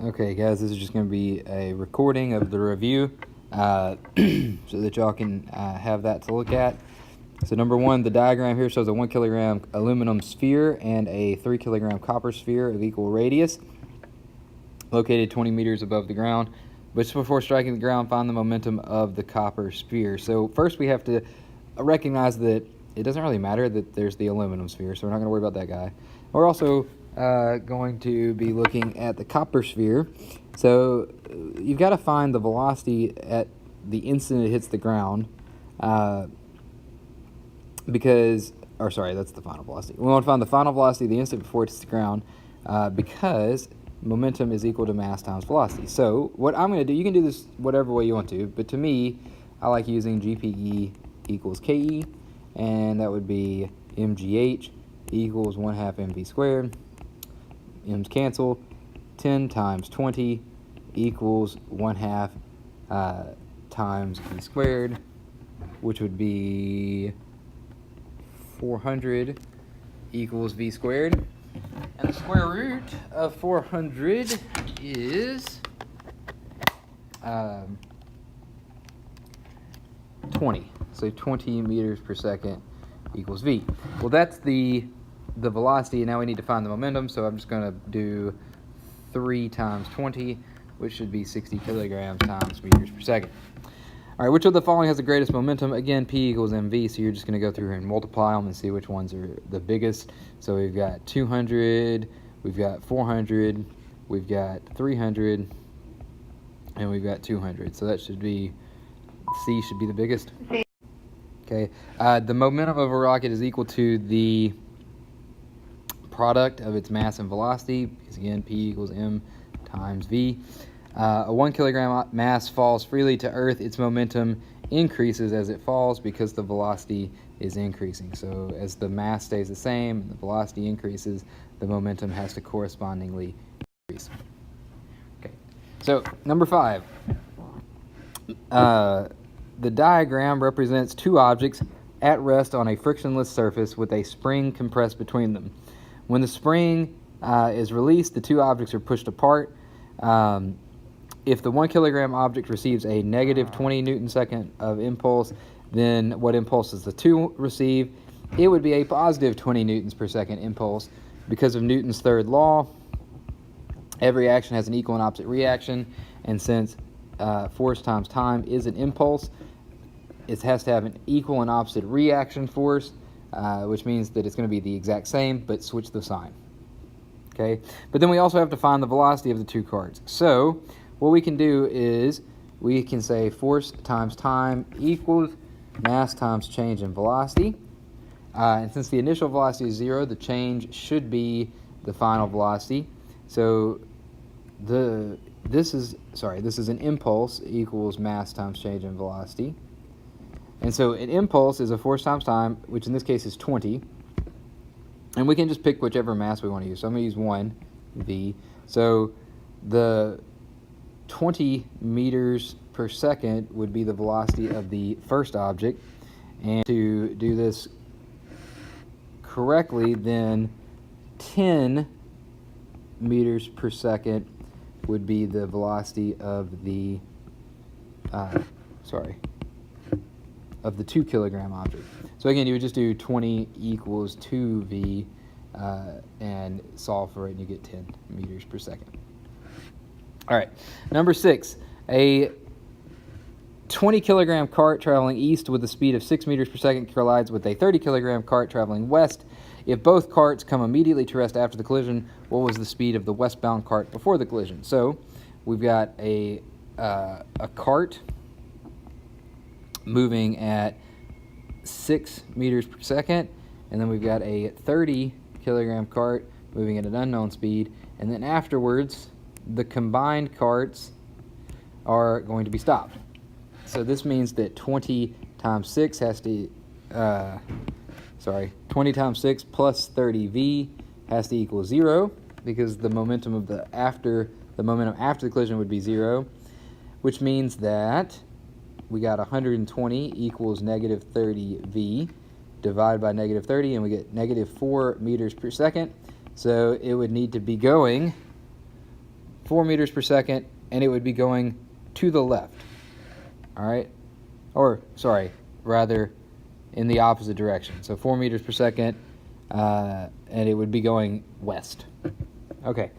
Okay, guys, this is just going to be a recording of the review so that y'all can have that to look at. So number one, the diagram here shows a 1 kilogram aluminum sphere and a 3 kilogram copper sphere of equal radius located 20 meters above the ground. But just before striking the ground, find the momentum of the copper sphere. So first we have to recognize that it doesn't really matter that there's the aluminum sphere, so we're not going to worry about that guy. We're also going to be looking at the copper sphere. So you've got to find the velocity at the instant it hits the ground that's the final velocity. We want to find the final velocity the instant before it hits the ground because momentum is equal to mass times velocity. So what I'm going to do, you can do this whatever way you want to, but to me, I like using GPE equals KE, and that would be MGH equals 1/2 mv squared. M's cancel. 10 times 20 equals 1/2 times v squared, which would be 400 equals v squared. And the square root of 400 is 20. So 20 meters per second equals v. Well, that's the velocity, and now we need to find the momentum, so I'm just going to do 3 times 20, which should be 60 kilograms times meters per second. All right, which of the following has the greatest momentum? Again, P equals mv, so you're just going to go through here and multiply them and see which ones are the biggest. So we've got 200, we've got 400, we've got 300, and we've got 200. So that should be, C should be the biggest. Okay, the momentum of a rocket is equal to the product of its mass and velocity, because again, P equals m times v. A 1 kilogram mass falls freely to Earth. Its momentum increases as it falls because the velocity is increasing. So as the mass stays the same, the velocity increases, the momentum has to correspondingly increase. Okay, so number 5. The diagram represents two objects at rest on a frictionless surface with a spring compressed between them. When the spring is released, the two objects are pushed apart. If the 1 kilogram object receives a negative 20 newton-second of impulse, then what impulse does the two receive? It would be a positive 20 newtons per second impulse. Because of Newton's third law, every action has an equal and opposite reaction, and since force times time is an impulse, it has to have an equal and opposite reaction force, which means that it's going to be the exact same, but switch the sign. Okay, but then we also have to find the velocity of the two carts. So what we can do is we can say force times time equals mass times change in velocity. And since the initial velocity is 0, the change should be the final velocity. So this is an impulse equals mass times change in velocity. And so an impulse is a force times time, which in this case is 20. And we can just pick whichever mass we want to use. So I'm going to use 1, v. So the 20 meters per second would be the velocity of the first object. And to do this correctly, then 10 meters per second would be the velocity of the of the 2 kilogram object. So again, you would just do 20 equals 2v and solve for it, and you get 10 meters per second. All right, number 6. A 20 kilogram cart traveling east with a speed of 6 meters per second collides with a 30 kilogram cart traveling west. If both carts come immediately to rest after the collision, what was the speed of the westbound cart before the collision? So we've got a cart moving at 6 meters per second, and then we've got a 30 kilogram cart moving at an unknown speed, and then afterwards the combined carts are going to be stopped. So this means that 20 times 6 has to 20 times 6 plus 30v has to equal 0, because the momentum of after the collision would be 0, which means that we got 120 equals negative 30v divided by negative 30, and we get negative 4 meters per second. So it would need to be going 4 meters per second, and it would be going to the left. All right? Or, sorry, rather in the opposite direction. So 4 meters per second, and it would be going west. Okay.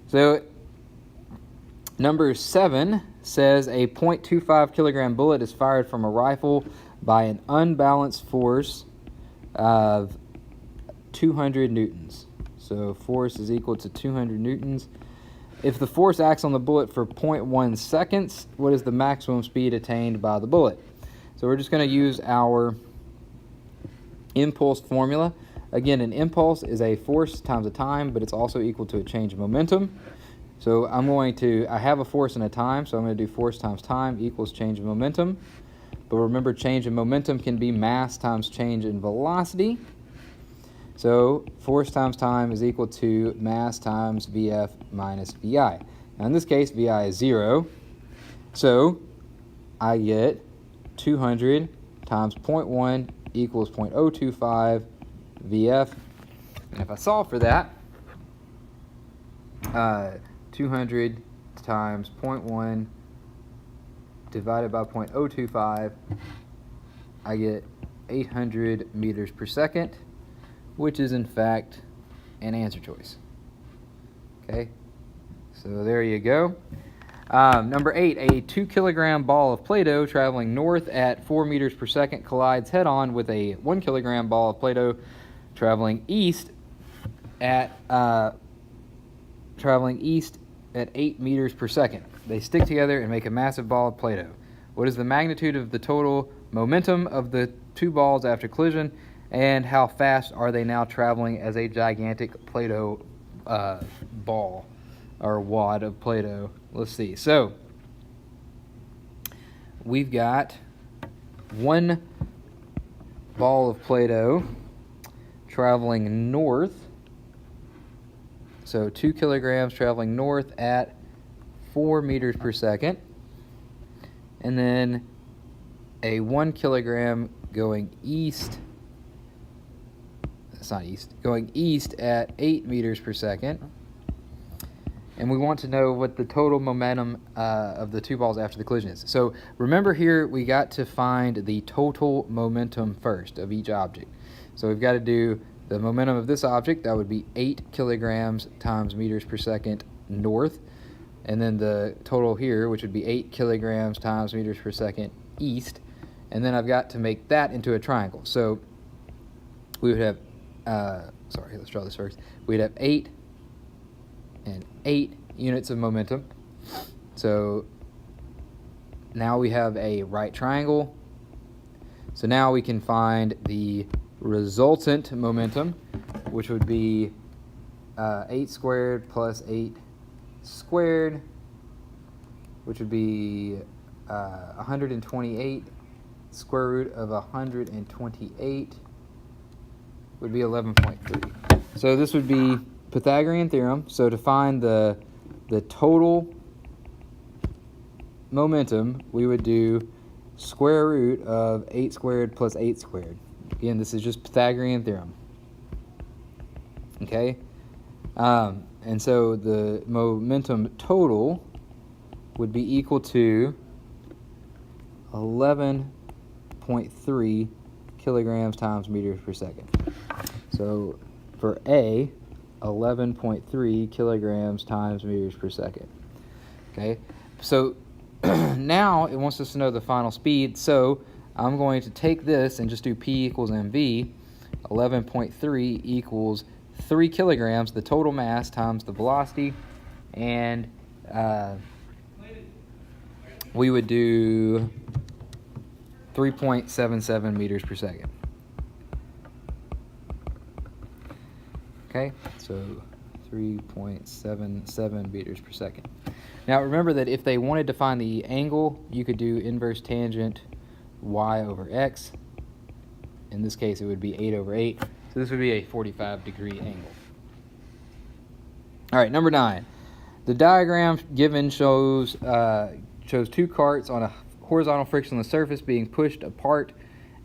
So number 7 says a .25 kilogram bullet is fired from a rifle by an unbalanced force of 200 newtons. So force is equal to 200 newtons. If the force acts on the bullet for 0.1 seconds, what is the maximum speed attained by the bullet? So we're just going to use our impulse formula. Again, an impulse is a force times a time, but it's also equal to a change of momentum. So I have a force and a time, so I'm going to do force times time equals change of momentum. But remember, change in momentum can be mass times change in velocity. So force times time is equal to mass times Vf minus Vi. Now in this case, Vi is 0. So I get 200 times 0.1 equals 0.025 Vf. And if I solve for that, 200 times 0.1 divided by 0.025, I get 800 meters per second, which is in fact an answer choice. Okay, so there you go. Number 8, a 2 kilogram ball of Play-Doh traveling north at 4 meters per second collides head-on with a 1 kilogram ball of Play-Doh traveling east at 8 meters per second. They stick together and make a massive ball of Play-Doh. What is the magnitude of the total momentum of the two balls after collision, and how fast are they now traveling as a gigantic Play-Doh ball or wad of Play-Doh? Let's see. So we've got one ball of Play-Doh traveling north. So 2 kilograms traveling north at 4 meters per second. And then a 1 kilogram going east. That's not east. Going east at 8 meters per second. And we want to know what the total momentum of the two balls after the collision is. So remember here, we got to find the total momentum first of each object. So we've got to do the momentum of this object. That would be 8 kilograms times meters per second north. And then the total here, which would be 8 kilograms times meters per second east. And then I've got to make that into a triangle. So we would have, let's draw this first. We'd have 8 and 8 units of momentum. So now we have a right triangle. So now we can find the resultant momentum, which would be 8 squared plus 8 squared, which would be 128. Square root of 128 would be 11.3. So this would be Pythagorean theorem. So to find the total momentum, we would do square root of 8 squared plus 8 squared. Again, this is just Pythagorean theorem. Okay? And so the momentum total would be equal to 11.3 kilograms times meters per second. So for A, 11.3 kilograms times meters per second. Okay, so now it wants us to know the final speed. So I'm going to take this and just do P equals mv. 11.3 equals 3 kilograms, the total mass, times the velocity, and we would do 3.77 meters per second. Okay, so 3.77 meters per second. Now remember that if they wanted to find the angle, you could do inverse tangent y over x. In this case, it would be 8 over 8. So this would be a 45-degree angle. All right, number 9. The diagram given shows two carts on a horizontal frictionless surface being pushed apart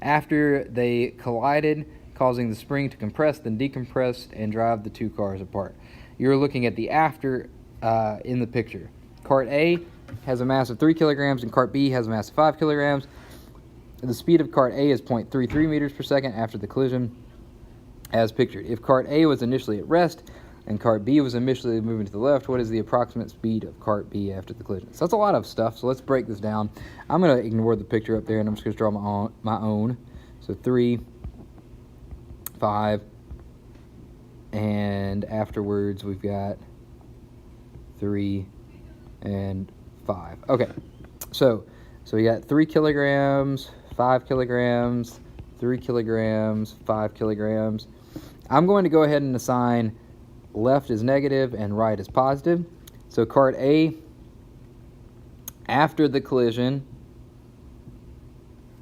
after they collided, causing the spring to compress, then decompress, and drive the two cars apart. You're looking at the after in the picture. Cart A has a mass of 3 kilograms and cart B has a mass of 5 kilograms. The speed of cart A is 0.33 meters per second after the collision as pictured. If cart A was initially at rest and cart B was initially moving to the left, what is the approximate speed of cart B after the collision? So that's a lot of stuff, so let's break this down. I'm going to ignore the picture up there and I'm just going to draw my own. So 3, 5, and afterwards we've got 3 and 5. Okay, so we got 3 kilograms, 5 kilograms, 3 kilograms, 5 kilograms. I'm going to go ahead and assign left as negative and right as positive. So cart A after the collision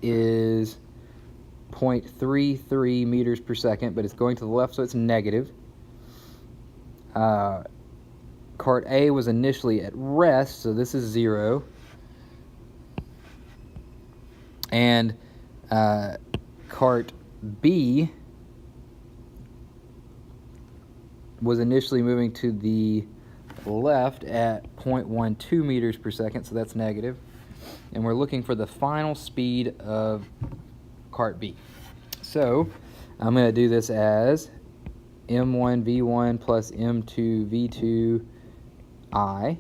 is 0.33 meters per second, but it's going to the left, so it's negative. Cart A was initially at rest, so this is 0. And cart B was initially moving to the left at 0.12 meters per second, so that's negative. And we're looking for the final speed of cart B. So I'm going to do this as m1v1 plus m2v2I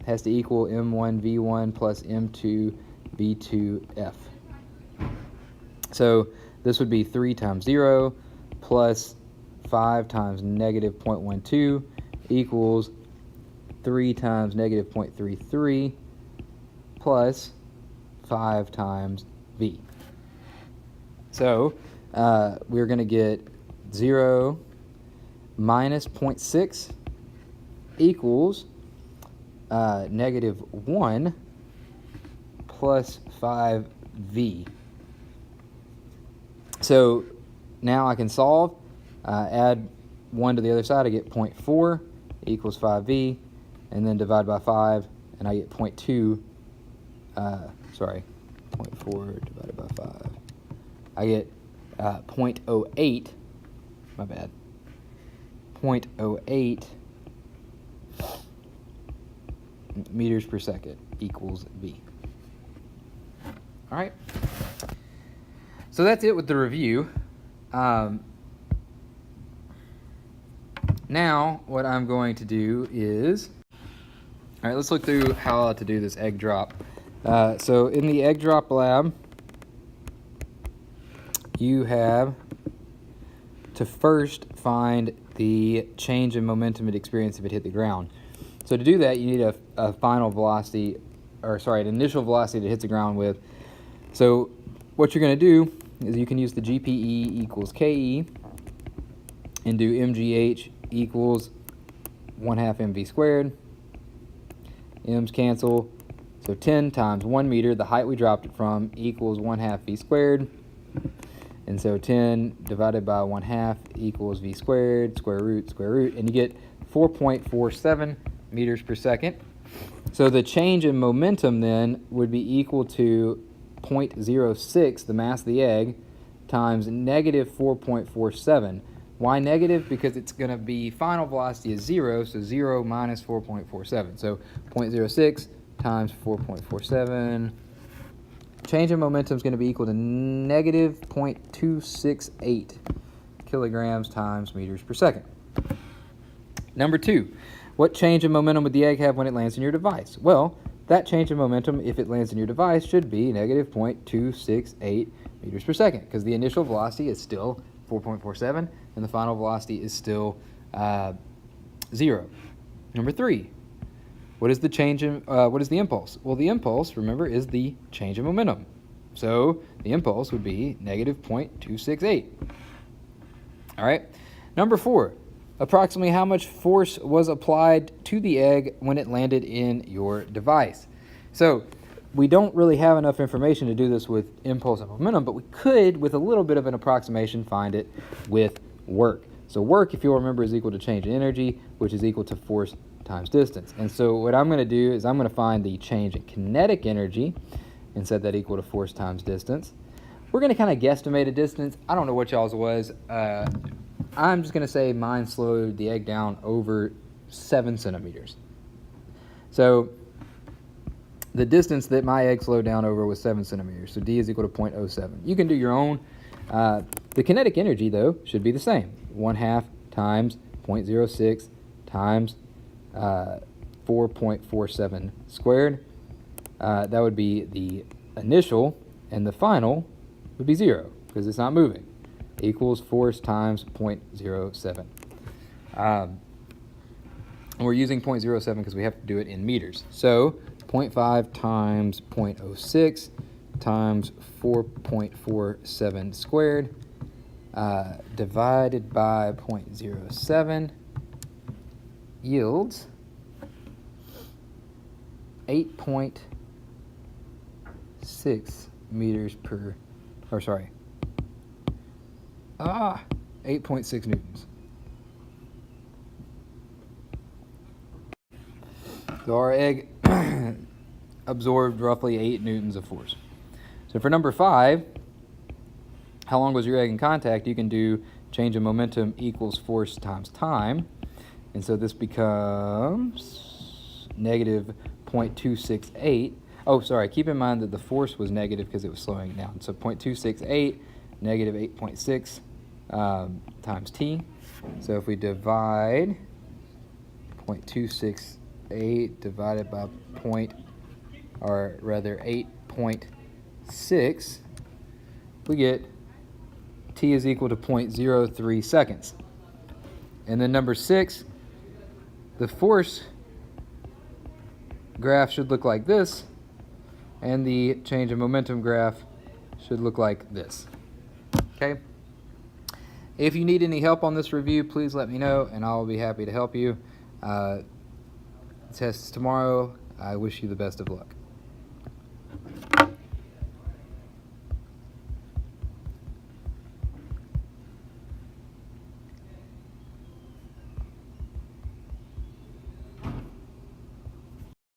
has to equal m1v1 plus m2v2f. So this would be 3 times 0 plus 5 times negative 0.12 equals 3 times negative 0.33 plus 5 times v. So we're going to get 0 minus 0.6 equals negative 1 plus 5v. So now I can solve, add 1 to the other side, I get 0.4 equals 5v, and then divide by 5, and I get 0.2, 0.4 divided by 5. I get 0.08, my bad, 0.08 meters per second equals v. All right. So that's it with the review. Now, what I'm going to do is, all right, let's look through how to do this egg drop. So in the egg drop lab, you have to first find the change in momentum it experienced if it hit the ground. So to do that, you need a final velocity, an initial velocity that hits the ground with. So what you're going to do is you can use the GPE equals KE and do MGH equals 1/2 mv squared. M's cancel. So 10 times 1 meter, the height we dropped it from, equals 1/2 v squared. And so 10 divided by 1/2 equals v squared, square root, and you get 4.47 meters per second. So the change in momentum then would be equal to 0.06, the mass of the egg, times negative 4.47. Why negative? Because it's going to be final velocity is 0, so 0 minus 4.47. So 0.06 times 4.47. Change in momentum is going to be equal to negative 0.268 kilograms times meters per second. Number 2, what change in momentum would the egg have when it lands in your device? Well, that change in momentum, if it lands in your device, should be negative 0.268 meters per second, because the initial velocity is still 4.47 and the final velocity is still 0. Number 3, what is the change in what is the impulse? Well, the impulse, remember, is the change in momentum. So the impulse would be negative 0.268. All right. Number 4, approximately how much force was applied to the egg when it landed in your device? So we don't really have enough information to do this with impulse and momentum, but we could, with a little bit of an approximation, find it with work. So work, if you'll remember, is equal to change in energy, which is equal to force times distance. And so what I'm going to do is I'm going to find the change in kinetic energy and set that equal to force times distance. We're going to kind of guesstimate a distance. I don't know what y'all's was. I'm just going to say mine slowed the egg down over 7 centimeters. So the distance that my egg slowed down over was 7 centimeters, so D is equal to 0.07. You can do your own. The kinetic energy, though, should be the same. 1/2 times 0.06 times 4.47 squared. That would be the initial, and the final would be 0, because it's not moving, equals force times 0.07. We're using 0.07 because we have to do it in meters. So 0.5 times 0.06 times 4.47 squared divided by 0.07 yields 8.6 meters per, 8.6 newtons. So our egg absorbed roughly 8 newtons of force. So for number 5, how long was your egg in contact? You can do change of momentum equals force times time. And so this becomes negative 0.268. Oh, sorry, keep in mind that the force was negative because it was slowing it down. So 0.268, negative 8.6 times t. So if we divide 0.268 divided by 8.6, we get t is equal to 0.03 seconds. And then number 6, the force graph should look like this, and the change of momentum graph should look like this. Okay? If you need any help on this review, please let me know, and I'll be happy to help you. Tests tomorrow. I wish you the best of luck.